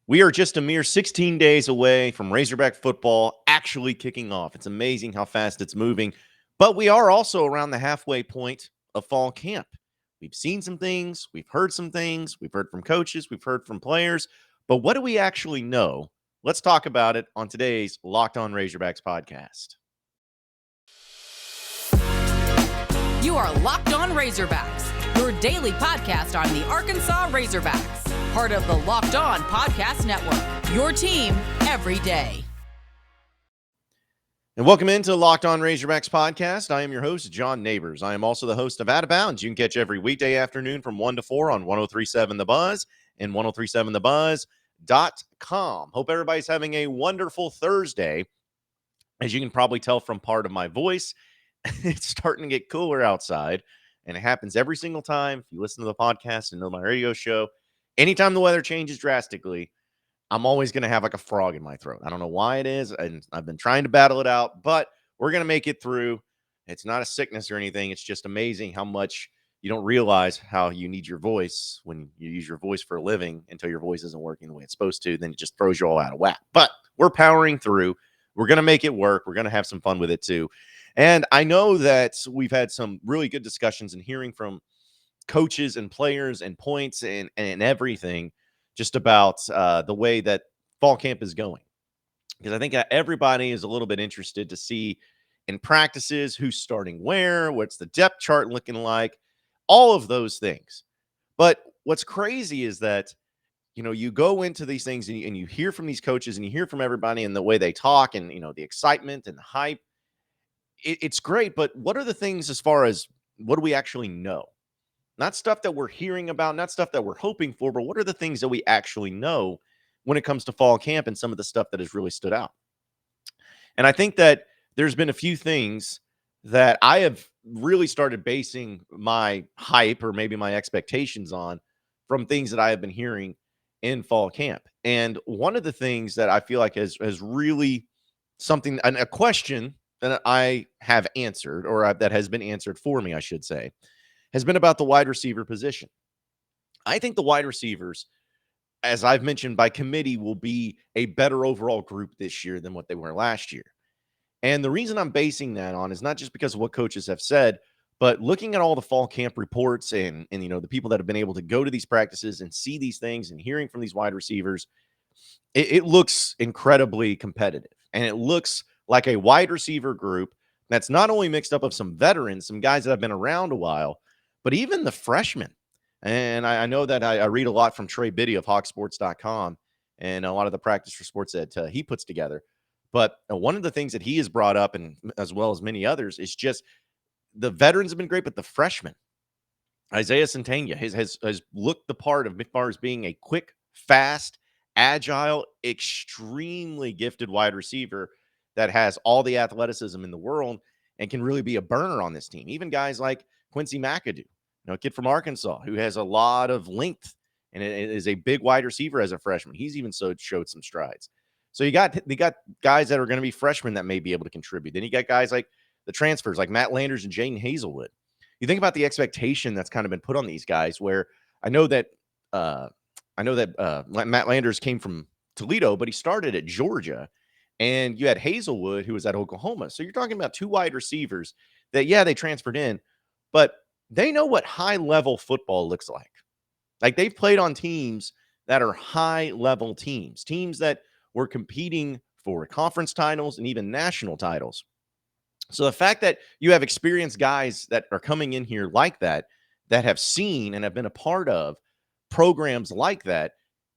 We are just a mere 16 days away from Razorback football actually kicking off. It's amazing how fast it's moving, but we are also around the halfway point of fall camp. We've seen some things, we've heard some things, we've heard from coaches, we've heard from players, but what do we actually know? Let's talk about it on today's Locked On Razorbacks podcast. You are Locked On Razorbacks, your daily podcast on the Arkansas Razorbacks. Part of the Locked On Podcast Network, your team every day. And welcome into Locked On Razorbacks podcast. I am your host, John Nabors. I am also the host of Out of Bounds. You can catch every weekday afternoon from 1 to 4 on 1037 The Buzz and 1037thebuzz.com. Hope everybody's having a wonderful Thursday. As you can probably tell from part of my voice, it's starting to get cooler outside, and it happens every single time. If you listen to the podcast and know my radio show, anytime the weather changes drastically, I'm always going to have like a frog in my throat. I don't know why it is, and I've been trying to battle it out, but we're going to make it through. It's not a sickness or anything. It's just amazing how much you don't realize how you need your voice when you use your voice for a living until your voice isn't working the way it's supposed to. Then it just throws you all out of whack. But we're powering through. We're going to make it work. We're going to have some fun with it too. And I know that we've had some really good discussions and hearing from coaches and players and points and everything just about the way that fall camp is going. Because I think everybody is a little bit interested to see in practices who's starting where, what's the depth chart looking like, all of those things. But what's crazy is that, you know, you go into these things and you hear from these coaches and you hear from everybody and the way they talk and, you know, the excitement and the hype. It's great, but what are the things as far as what do we actually know? Not stuff that we're hearing about, not stuff that we're hoping for, but what are the things that we actually know when it comes to fall camp and some of the stuff that has really stood out? And I think that there's been a few things that I have really started basing my hype or maybe my expectations on from things that I have been hearing in fall camp. And one of the things that I feel like has really something, a question that I have answered or that has been answered for me, I should say, has been about the wide receiver position. I think the wide receivers, as I've mentioned by committee, will be a better overall group this year than what they were last year. And the reason I'm basing that on is not just because of what coaches have said, but looking at all the fall camp reports and you know, the people that have been able to go to these practices and see these things and hearing from these wide receivers, it looks incredibly competitive. And it looks like a wide receiver group that's not only mixed up of some veterans, some guys that have been around a while, but even the freshmen. And I know that I read a lot from Trey Bitty of hawksports.com and a lot of the practice for sports that he puts together. But one of the things that he has brought up, and as well as many others, is just the veterans have been great, but the freshmen, Isaiah Santana has looked the part of as far as being a quick, fast, agile, extremely gifted wide receiver that has all the athleticism in the world and can really be a burner on this team. Even guys like Quincy McAdoo, a kid from Arkansas who has a lot of length and is a big wide receiver as a freshman. He's even showed some strides. So you got guys that are going to be freshmen that may be able to contribute. Then you got guys like the transfers, like Matt Landers and Jaden Hazelwood. You think about the expectation that's kind of been put on these guys. Where I know that Matt Landers came from Toledo, but he started at Georgia, and you had Hazelwood who was at Oklahoma. So you're talking about two wide receivers that, yeah, they transferred in, but they know what high-level football looks like. Like, they've played on teams that are high-level teams that were competing for conference titles and even national titles. So the fact that you have experienced guys that are coming in here like that have seen and have been a part of programs like that,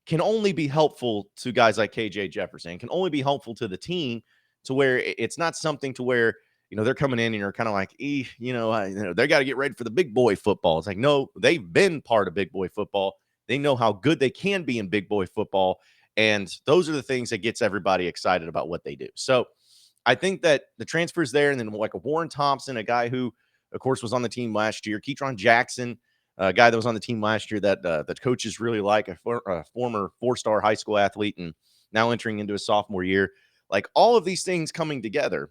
can only be helpful to guys like KJ Jefferson, can only be helpful to the team to where it's not something to where, you know, they're coming in and you're kind of like, they got to get ready for the big boy football. It's like, no, they've been part of big boy football. They know how good they can be in big boy football. And those are the things that gets everybody excited about what they do. So I think that the transfers there, and then like a Warren Thompson, a guy who, of course, was on the team last year, Ketron Jackson, a guy that was on the team last year that coaches really like, a former four-star high school athlete and now entering into his sophomore year. Like, all of these things coming together,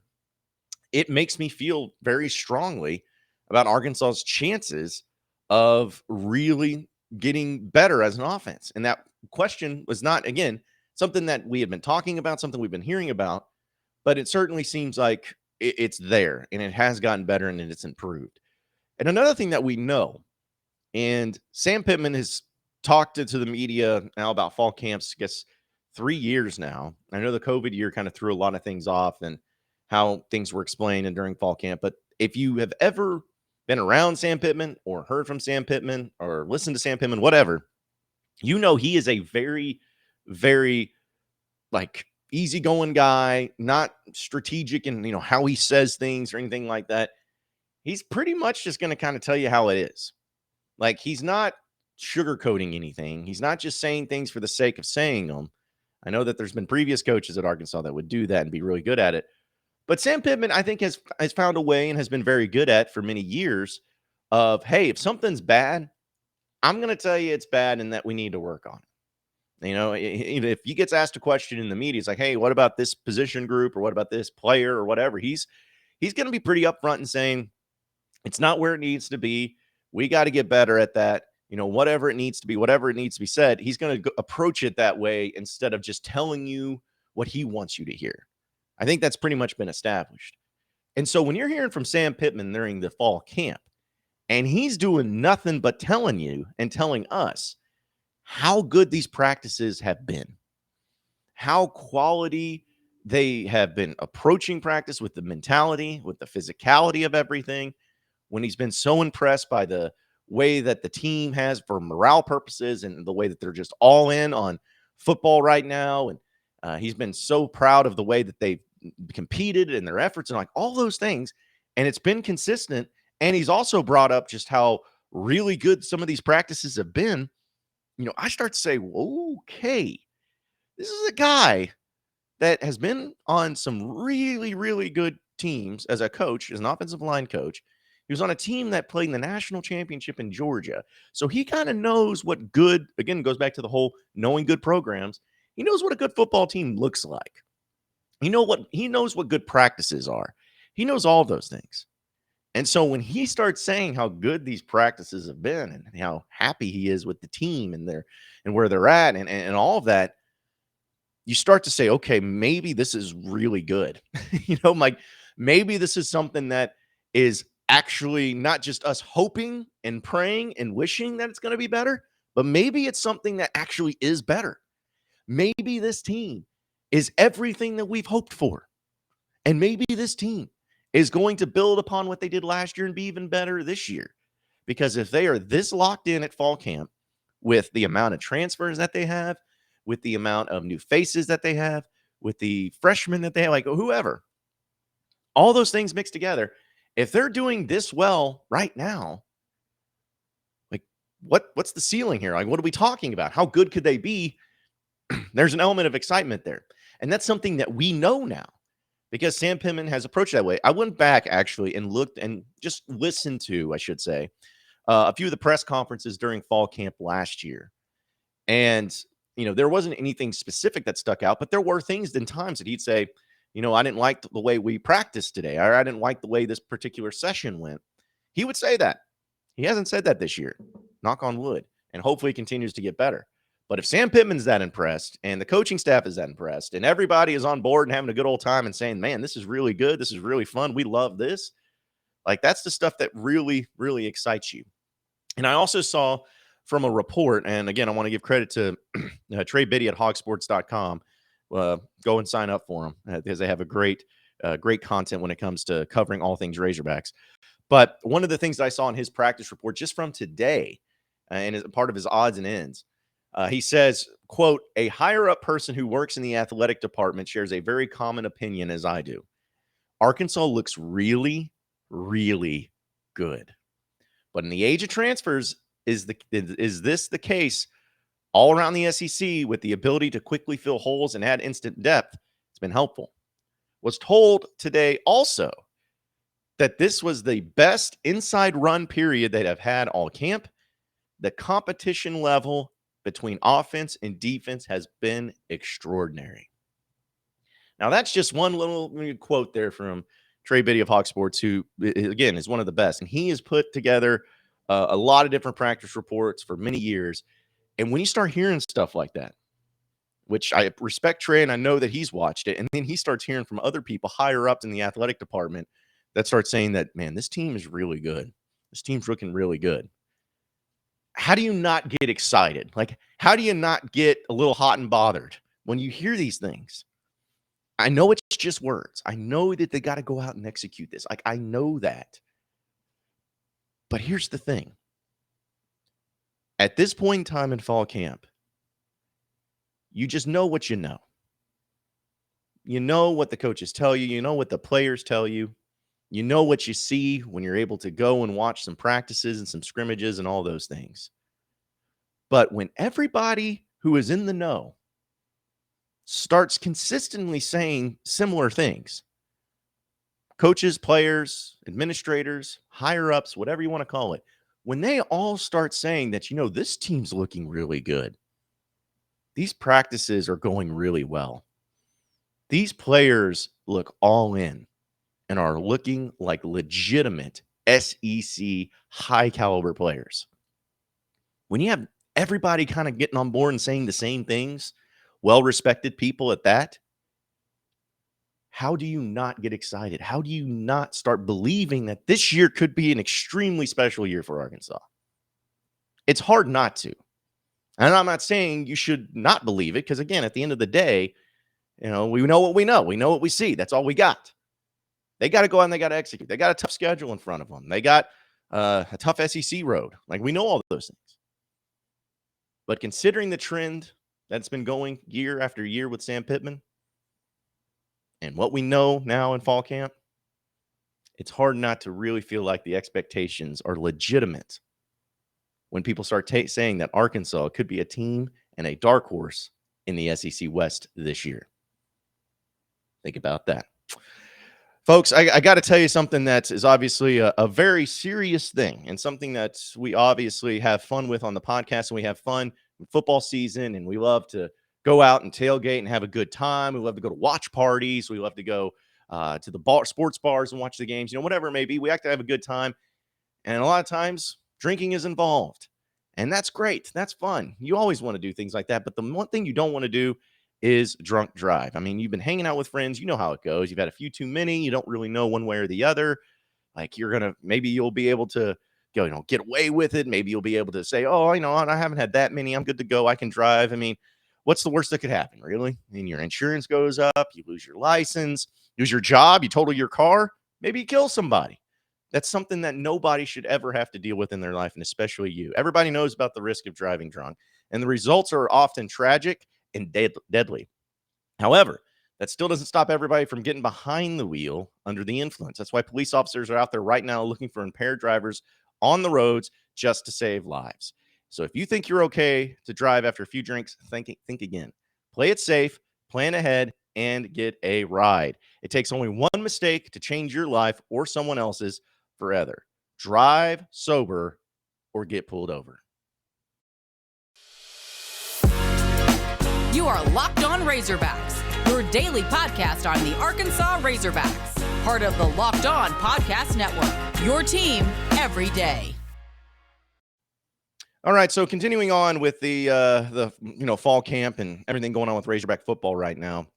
it makes me feel very strongly about Arkansas's chances of really getting better as an offense. And that question was not, again, something that we had been talking about, something we've been hearing about, but it certainly seems like it's there and it has gotten better and it's improved. And another thing that we know, and Sam Pittman has talked to the media now about fall camps, I guess 3 years now. I know the COVID year kind of threw a lot of things off and how things were explained and during fall camp. But if you have ever been around Sam Pittman or heard from Sam Pittman or listened to Sam Pittman, whatever, you know he is a very, very like easygoing guy, not strategic in how he says things or anything like that. He's pretty much just going to kind of tell you how it is. Like, he's not sugarcoating anything. He's not just saying things for the sake of saying them. I know that there's been previous coaches at Arkansas that would do that and be really good at it. But Sam Pittman, I think, has found a way and has been very good at for many years of, hey, if something's bad, I'm going to tell you it's bad and that we need to work on it. If he gets asked a question in the media, it's like, hey, what about this position group or what about this player or whatever? He's going to be pretty upfront and saying it's not where it needs to be. We got to get better at that. Whatever it needs to be, whatever it needs to be said, he's going to approach it that way instead of just telling you what he wants you to hear. I think that's pretty much been established. And so when you're hearing from Sam Pittman during the fall camp, and he's doing nothing but telling you and telling us how good these practices have been, how quality they have been approaching practice with the mentality, with the physicality of everything, when he's been so impressed by the way that the team has for morale purposes and the way that they're just all in on football right now. And he's been so proud of the way that they've competed and their efforts and like all those things. And it's been consistent. And he's also brought up just how really good some of these practices have been. I start to say, okay, this is a guy that has been on some really, really good teams as a coach, as an offensive line coach. He was on a team that played in the national championship in Georgia. So he kind of knows what good, again, goes back to the whole knowing good programs. He knows what a good football team looks like. He knows what good practices are. He knows all those things. And so when he starts saying how good these practices have been and how happy he is with the team and where they're at and all of that, you start to say, okay, maybe this is really good. Like maybe this is something that is actually not just us hoping and praying and wishing that it's going to be better, but maybe it's something that actually is better. Maybe this team is everything that we've hoped for. And maybe this team is going to build upon what they did last year and be even better this year. Because if they are this locked in at fall camp with the amount of transfers that they have, with the amount of new faces that they have, with the freshmen that they have, like whoever, all those things mixed together, if they're doing this well right now, like what's the ceiling here? Like, what are we talking about? How good could they be? There's an element of excitement there. And that's something that we know now because Sam Pittman has approached that way. I went back actually and looked and just listened to, I should say, a few of the press conferences during fall camp last year. And, there wasn't anything specific that stuck out, but there were things in times that he'd say, I didn't like the way we practiced today, or I didn't like the way this particular session went. He would say that. He hasn't said that this year, knock on wood, and hopefully he continues to get better. But if Sam Pittman's that impressed and the coaching staff is that impressed and everybody is on board and having a good old time and saying, man, this is really good, this is really fun, we love this, like that's the stuff that really, really excites you. And I also saw from a report, and again, I want to give credit to Trey Bitty at hogsports.com. Go and sign up for them because they have a great content when it comes to covering all things Razorbacks. But one of the things that I saw in his practice report just from today, and as part of his odds and ends, he says, quote, a higher up person who works in the athletic department shares a very common opinion as I do. Arkansas looks really, really good. But in the age of transfers, is this the case all around the SEC with the ability to quickly fill holes and add instant depth? It's been helpful. Was told today also that this was the best inside run period they'd have had all camp. The competition level between offense and defense has been extraordinary. Now, that's just one little quote there from Trey Bitty of Hawk Sports, who, again, is one of the best. And he has put together a lot of different practice reports for many years. And when you start hearing stuff like that, which I respect Trey and I know that he's watched it, and then he starts hearing from other people higher up in the athletic department that start saying that, man, this team is really good. This team's looking really good. How do you not get excited? Like, how do you not get a little hot and bothered when you hear these things? I know it's just words. I know that they got to go out and execute this. Like, I know that. But here's the thing. At this point in time in fall camp, you just know what you know. You know what the coaches tell you. You know what the players tell you. You know what you see when you're able to go and watch some practices and some scrimmages and all those things. But when everybody who is in the know starts consistently saying similar things, coaches, players, administrators, higher ups, whatever you want to call it, when they all start saying that, this team's looking really good, these practices are going really well, these players look all in and are looking like legitimate SEC high caliber players. When you have everybody kind of getting on board and saying the same things, well-respected people at that, how do you not get excited? How do you not start believing that this year could be an extremely special year for Arkansas? It's hard not to. And I'm not saying you should not believe it, because, again, at the end of the day, we know what we know. We know what we see. That's all we got. They got to go out and they got to execute. They got a tough schedule in front of them. They got a tough SEC road. Like, we know all those things. But considering the trend that's been going year after year with Sam Pittman and what we know now in fall camp, it's hard not to really feel like the expectations are legitimate when people start saying that Arkansas could be a team and a dark horse in the SEC West this year. Think about that. Folks, I got to tell you something that is obviously a very serious thing, and something that we obviously have fun with on the podcast, and we have fun with football season, and we love to go out and tailgate and have a good time. We love to go to watch parties. We love to go to the sports bars and watch the games, whatever it may be. We like to have a good time, and a lot of times drinking is involved, and that's great. That's fun. You always want to do things like that, but the one thing you don't want to do is drunk drive. I mean, you've been hanging out with friends. You know how it goes. You've had a few too many. You don't really know one way or the other. Like, maybe you'll be able to go, get away with it. Maybe you'll be able to say, oh, I haven't had that many. I'm good to go. I can drive. I mean, what's the worst that could happen, really? I mean, your insurance goes up. You lose your license, lose your job. You total your car. Maybe you kill somebody. That's something that nobody should ever have to deal with in their life, and especially you. Everybody knows about the risk of driving drunk, and the results are often tragic and deadly. However, that still doesn't stop everybody from getting behind the wheel under the influence. That's why police officers are out there right now looking for impaired drivers on the roads just to save lives. So if you think you're okay to drive after a few drinks, think again. Play it safe, plan ahead, and get a ride. It takes only one mistake to change your life or someone else's forever. Drive sober or get pulled over. You are Locked On Razorbacks, your daily podcast on the Arkansas Razorbacks, part of the Locked On Podcast Network, your team every day. All right, so continuing on with the fall camp and everything going on with Razorback football right now,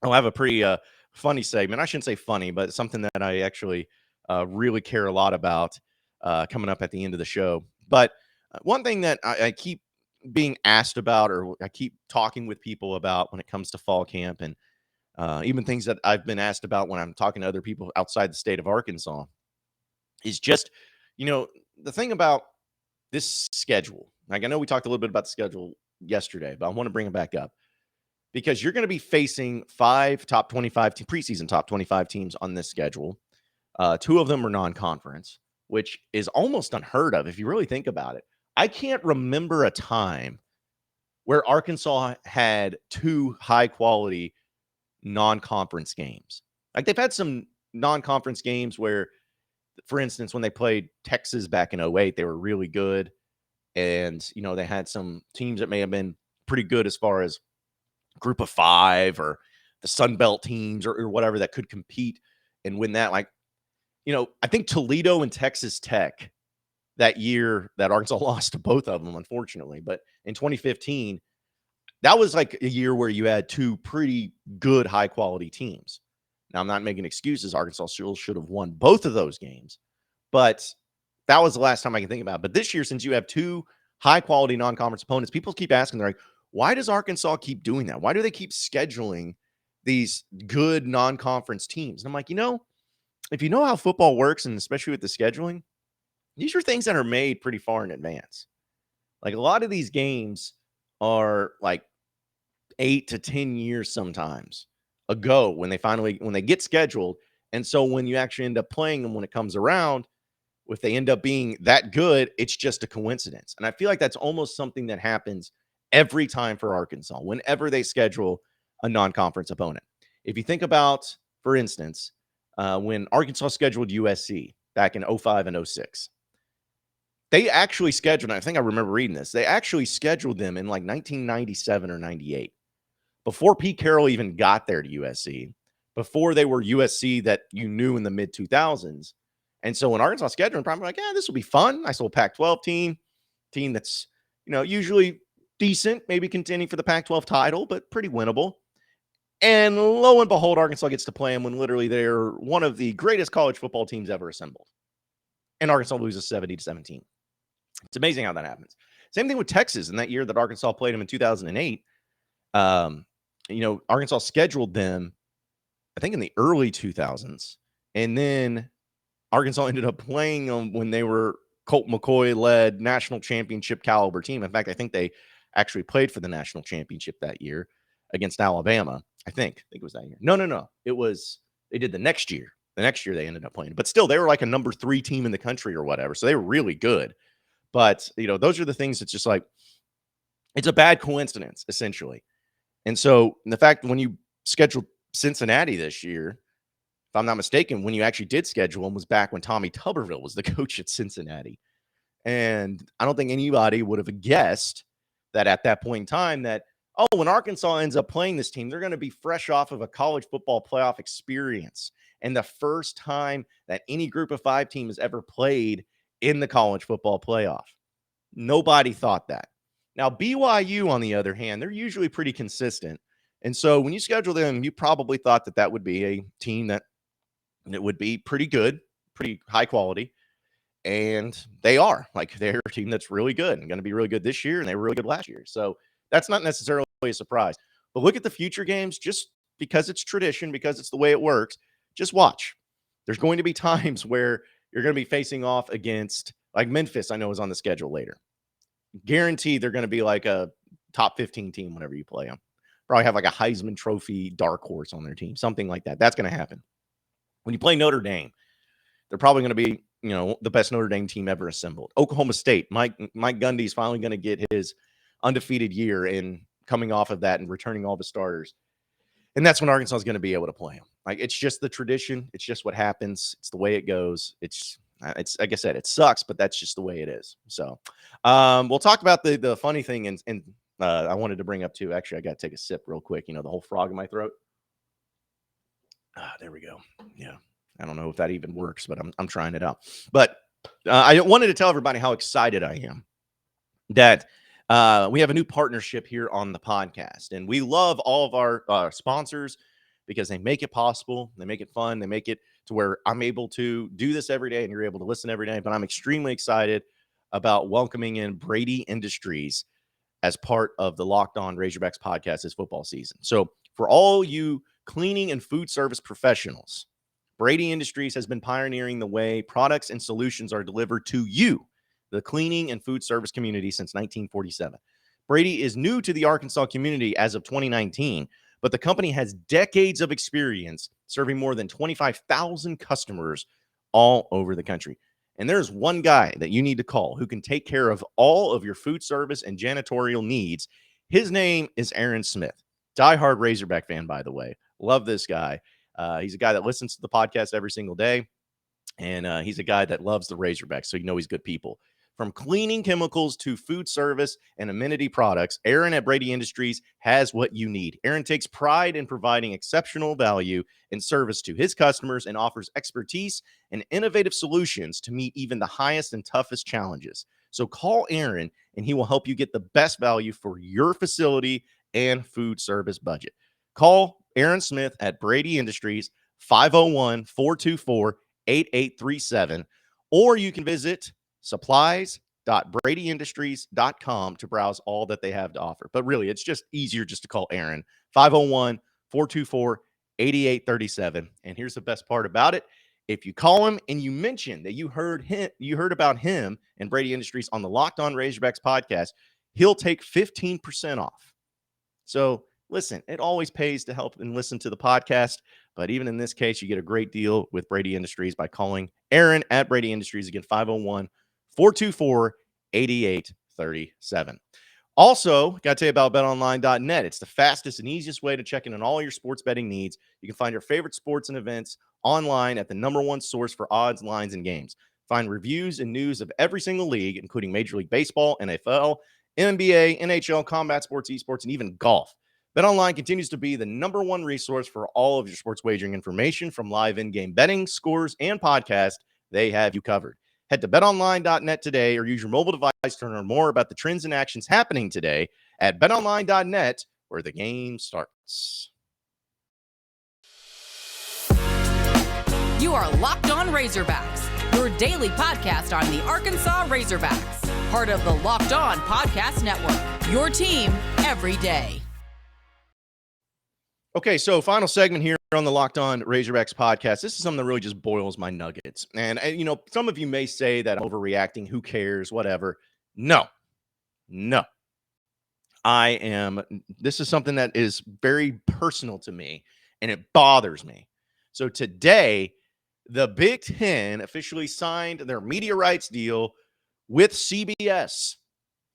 I'll have a pretty funny segment. I shouldn't say funny, but something that I actually really care a lot about coming up at the end of the show. But one thing that I keep being asked about, or I keep talking with people about when it comes to fall camp, and even things that I've been asked about when I'm talking to other people outside the state of Arkansas, is just, the thing about this schedule. Like, I know we talked a little bit about the schedule yesterday, but I want to bring it back up because you're going to be facing 5 top 25 preseason top 25 teams on this schedule. 2 of them are non-conference, which is almost unheard of if you really think about it. I can't remember a time where Arkansas had 2 high-quality non-conference games. Like, they've had some non-conference games where, for instance, when they played Texas back in 2008, they were really good. And, they had some teams that may have been pretty good as far as Group of 5 or the Sun Belt teams or whatever that could compete and win that. Like, I think Toledo and Texas Tech that year that Arkansas lost to both of them, unfortunately. But in 2015, that was like a year where you had two pretty good, high quality teams. Now, I'm not making excuses. Arkansas should have won both of those games, but that was the last time I can think about it. But this year, since you have two high quality non conference opponents, people keep asking, they're like, why does Arkansas keep doing that? Why do they keep scheduling these good non conference teams? And I'm like, if you know how football works, and especially with the scheduling, these are things that are made pretty far in advance. Like a lot of these games are like 8 to 10 years sometimes ago when they get scheduled. And so when you actually end up playing them when it comes around, if they end up being that good, it's just a coincidence. And I feel like that's almost something that happens every time for Arkansas whenever they schedule a non-conference opponent. If you think about, for instance, when Arkansas scheduled USC back in 05 and 06, they actually scheduled, I think I remember reading this, they actually scheduled them in like 1997 or 98, before Pete Carroll even got there to USC, before they were USC that you knew in the mid 2000s. And so when Arkansas scheduled, probably like, yeah, this will be fun. Nice little Pac-12 team that's, usually decent, maybe contending for the Pac-12 title, but pretty winnable. And lo and behold, Arkansas gets to play them when literally they're one of the greatest college football teams ever assembled. And Arkansas loses 70-17. It's amazing how that happens. Same thing with Texas in that year that Arkansas played them in 2008. Arkansas scheduled them, I think, in the early 2000s. And then Arkansas ended up playing them when they were Colt McCoy-led national championship caliber team. In fact, I think they actually played for the national championship that year against Alabama. I think it was that year. No. They did the next year. The next year they ended up playing. But still, they were like a number 3 team in the country or whatever. So they were really good. But, those are the things that's just like, it's a bad coincidence, essentially. And so the fact when you scheduled Cincinnati this year, if I'm not mistaken, when you actually did schedule them was back when Tommy Tuberville was the coach at Cincinnati. And I don't think anybody would have guessed that at that point in time that, when Arkansas ends up playing this team, they're going to be fresh off of a college football playoff experience. And the first time that any group of 5 team has ever played in the college football playoff. Nobody thought that. Now, BYU, on the other hand, they're usually pretty consistent. And so when you schedule them, you probably thought that would be a team that it would be pretty good, pretty high quality. And they are. Like, they're a team that's really good and going to be really good this year, and they were really good last year. So that's not necessarily a surprise. But look at the future games, just because it's tradition, because it's the way it works. Just watch. There's going to be times where you're going to be facing off against, like Memphis, I know is on the schedule later. Guaranteed they're going to be like a top 15 team whenever you play them. Probably have like a Heisman Trophy dark horse on their team, something like that. That's going to happen. When you play Notre Dame, they're probably going to be, the best Notre Dame team ever assembled. Oklahoma State, Mike Gundy's finally going to get his undefeated year in coming off of that and returning all the starters. And that's when Arkansas is going to be able to play them. Like, it's just the tradition. It's just what happens. It's the way it goes. It's like I said, it sucks, but that's just the way it is. So we'll talk about the funny thing. And I wanted to bring up too, actually, I got to take a sip real quick. The whole frog in my throat. There we go. Yeah. I don't know if that even works, but I'm trying it out. But I wanted to tell everybody how excited I am that we have a new partnership here on the podcast. And we love all of our sponsors because they make it possible. They make it fun. They make it to where I'm able to do this every day and you're able to listen every day. But I'm extremely excited about welcoming in Brady Industries as part of the Locked On Razorbacks podcast this football season. So for all you cleaning and food service professionals, Brady Industries has been pioneering the way products and solutions are delivered to you, the cleaning and food service community, since 1947. Brady is new to the Arkansas community as of 2019, but the company has decades of experience serving more than 25,000 customers all over the country. And there's one guy that you need to call who can take care of all of your food service and janitorial needs. His name is Aaron Smith. Diehard Razorback fan, by the way. Love this guy. He's a guy that listens to the podcast every single day, and he's a guy that loves the Razorbacks, so he's good people. From cleaning chemicals to food service and amenity products, Aaron at Brady Industries has what you need. Aaron takes pride in providing exceptional value and service to his customers and offers expertise and innovative solutions to meet even the highest and toughest challenges. So call Aaron and he will help you get the best value for your facility and food service budget. Call Aaron Smith at Brady Industries, 501-424-8837, or you can visit supplies.bradyindustries.com to browse all that they have to offer. But really, it's just easier just to call Aaron, 501-424-8837. And here's the best part about it. If you call him and you mention that you heard about him and Brady Industries on the Locked On Razorbacks podcast, he'll take 15% off. So listen, it always pays to help and listen to the podcast. But even in this case, you get a great deal with Brady Industries by calling Aaron at Brady Industries. Again, 501-424-8837. Also, got to tell you about betonline.net. It's the fastest and easiest way to check in on all your sports betting needs. You can find your favorite sports and events online at the #1 source for odds, lines, and games. Find reviews and news of every single league, including Major League Baseball, NFL, NBA, NHL, combat sports, esports, and even golf. BetOnline continues to be the #1 resource for all of your sports wagering information, from live in-game betting, scores, and podcasts. They have you covered. Head to betonline.net today or use your mobile device to learn more about the trends and actions happening today at betonline.net, where the game starts. You are Locked On Razorbacks, your daily podcast on the Arkansas Razorbacks, part of the Locked On Podcast Network, your team every day. Okay, so final segment here on the Locked On Razorbacks podcast. This is something that really just boils my nuggets. And some of you may say that I'm overreacting. Who cares? Whatever. No. This is something that is very personal to me, and it bothers me. So today, the Big Ten officially signed their media rights deal with CBS.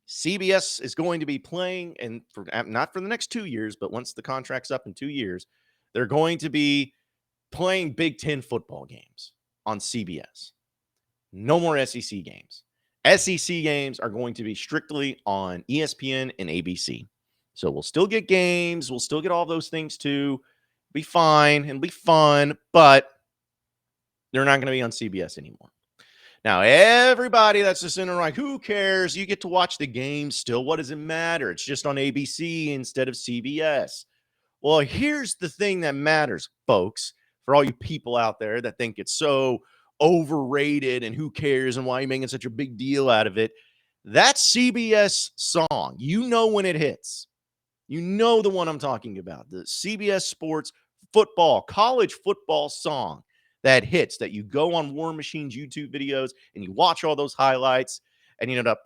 CBS is going to be playing, and not for the next 2 years, but once the contract's up in 2 years, they're going to be playing Big Ten football games on CBS. No more SEC games. SEC games are going to be strictly on ESPN and ABC. So we'll still get games. We'll still get all those things too. Be fine and be fun, but they're not going to be on CBS anymore. Now, everybody that's just in the right, who cares? You get to watch the game still. What does it matter? It's just on ABC instead of CBS. Well, here's the thing that matters, folks, for all you people out there that think it's so overrated and who cares and why you're making such a big deal out of it. That CBS song, you know when it hits. You know the one I'm talking about, the CBS Sports football, college football song that hits, that you go on War Machine's YouTube videos and you watch all those highlights and you end up.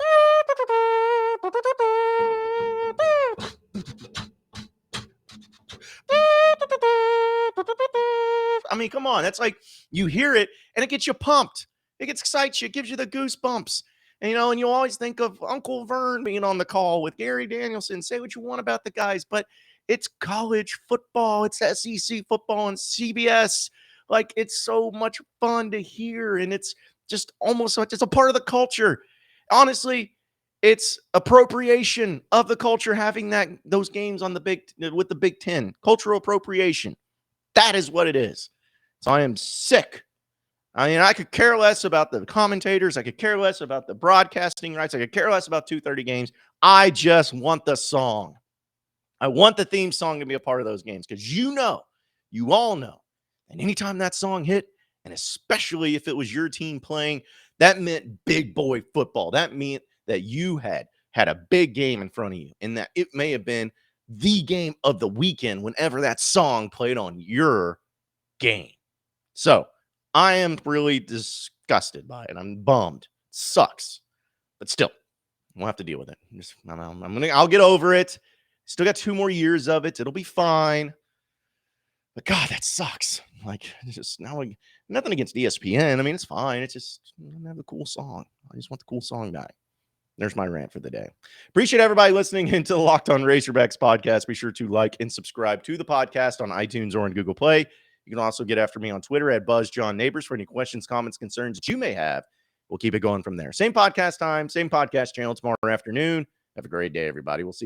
I mean, come on. That's like, you hear it and it gets you pumped. It excites you. It gives you the goosebumps. And, and you always think of Uncle Vern being on the call with Gary Danielson. Say what you want about the guys, but it's college football. It's SEC football and CBS. Like, it's so much fun to hear, and it's just almost like it's a part of the culture. Honestly, it's appropriation of the culture, having those games on with the Big Ten. Cultural appropriation. That is what it is. So I am sick. I mean, I could care less about the commentators. I could care less about the broadcasting rights. I could care less about 2:30 games. I just want the song. I want the theme song to be a part of those games, because you all know, and anytime that song hit, and especially if it was your team playing, that meant big boy football. That meant that you had a big game in front of you, and that it may have been the game of the weekend whenever that song played on your game. So I am really disgusted by it. I'm bummed. It sucks. But still, we'll have to deal with it. I'll get over it. Still got 2 more years of it. It'll be fine. But God, that sucks. Like, just now, nothing against ESPN. I mean, it's fine. It's just, I have a cool song. I just want the cool song back. There's my rant for the day. Appreciate everybody listening into the Locked On Razorbacks podcast. Be sure to like and subscribe to the podcast on iTunes or on Google Play. You can also get after me on Twitter at BuzzJohnNabors for any questions, comments, concerns that you may have we'll keep it going from there. Same podcast time, same podcast channel tomorrow afternoon. Have a great day, everybody. We'll see you.